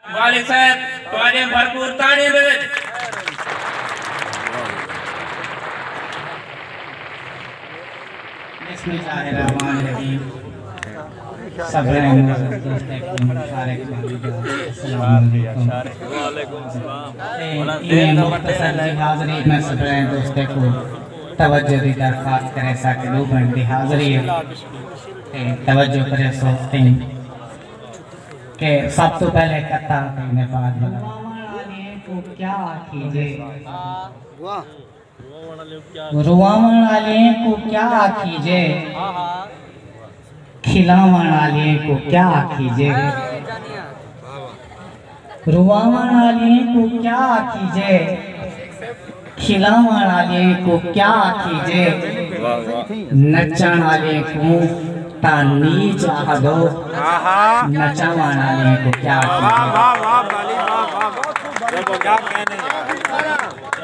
वालिद साहब तुम्हारे भरपूर ताने मिले बिस्मिल्लाहिर्रहमानिर्रहीम सब दोस्तों को तवज्जो की दरख्वास्त करे साके दो घंटे हाजिरी तवज्जो करे सोचते हैं कि सब तो पहले कथा ने बात को क्या कीजिए रुवावण वाले को क्या कीजिए खिलावण वाले को क्या कीजिए रुवावण वाले को क्या कीजिए खिलावण वाले को क्या कीजिए नचण वाले को तानी चाह दो नचावण वाले को क्या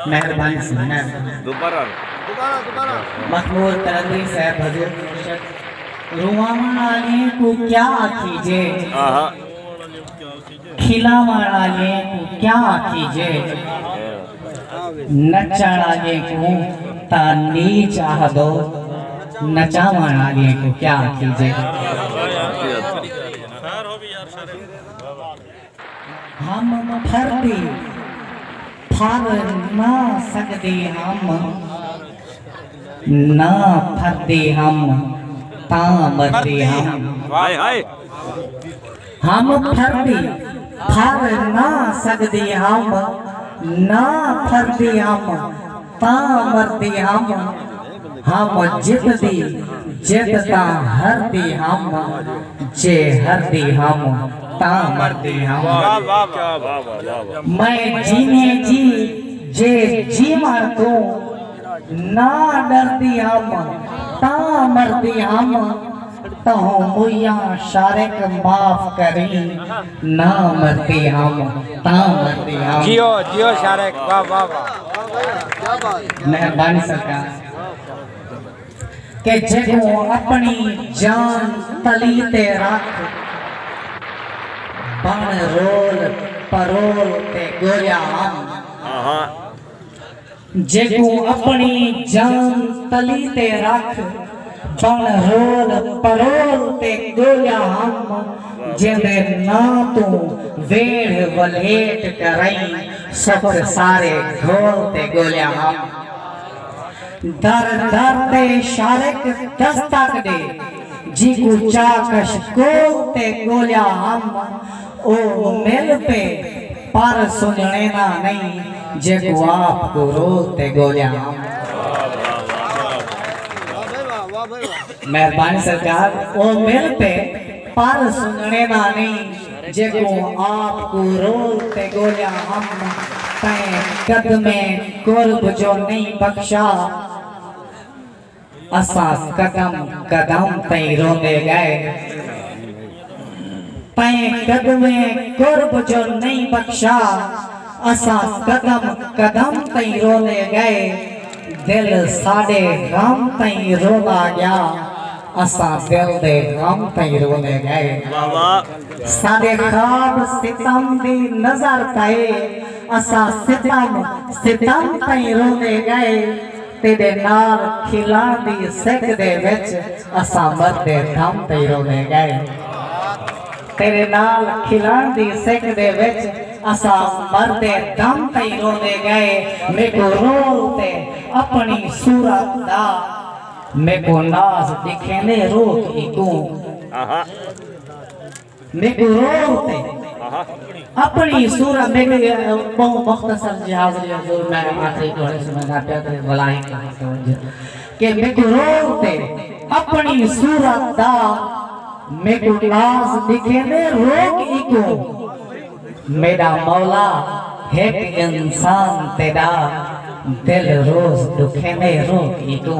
मेहरबानी से दोबारा मखमूर तरंदी साहब हजूर रुवावण वाले को क्या कीजिए खिलावण वाले को क्या कीजिए नचण वाले को तानी चाह दो नचावण वाले को क्या कीजिए हम फर्दी फर ना सकते हम ना फर्दी हम तामर्दी हम फर्दी फर ना सकते हम ना फर्दी हम तामर्दी हम जितदी जितता हरदी हम जे हरदी हम तामर्दी हम मैं जीने जी जे जीवन को ना डरती हम तामर्दी हम तो मुया शारिक माफ करी ना मरती हम तामर्दी हम जियो जियो शारिक वाह वाह वाह मेहरबानी सरकार के जेको अपनी जान तली ते रख बन रोल परोल ते गोया हम जेको अपनी जान तली ते रख बन रोल परोल ते गोया हम जिंदे ना तू वेड़ वलेट करई सुख सारे घोल ते गोया हम दर दर ते शारिक दस्तक दे जीकू चाकश को ते गोलिया हम ओ मिल पे पर सुनने ना नहीं जेकू आपको रोते गोलिया हम मेहरबानी सरकार ओ मिल पे पर सुनने ना नहीं जेकू आपको रोते गोलिया हम कदमे कुर्ब जो नहीं बख्शा असास कदम कदम तई रोंदे गए तय कदमे कुर्ब जो नहीं बख्शा असास कदम कदम तई रोंदे गए दिल साडे गम तई रोला गया असा दिल दे गम तई रोंदे गए साडे ख्वाब सितम दी नजर तय असा सितम सितम तई रोंदे गए तेरे नाल खिलांदी सिक दे विच असा मरदे दम ते रोने गए तेरे नाल खिलांदी सिक दे विच असा मरदे दम ते रोने गए मेको रोते अपनी सूरत दा मेको नाज दिखेंदे रोक इको मेको रोते अपनी सूरत में बहुत मुख्तसर जहाज जो मैं आखिरी थोड़े समय ना प्यार वलाई के मेको रोते अपनी सूरत दा मेको नाज दिखेंदे रोक इको मेरा मौला एक इंसान तेरा दिल रोज दुखेंदे रोक इको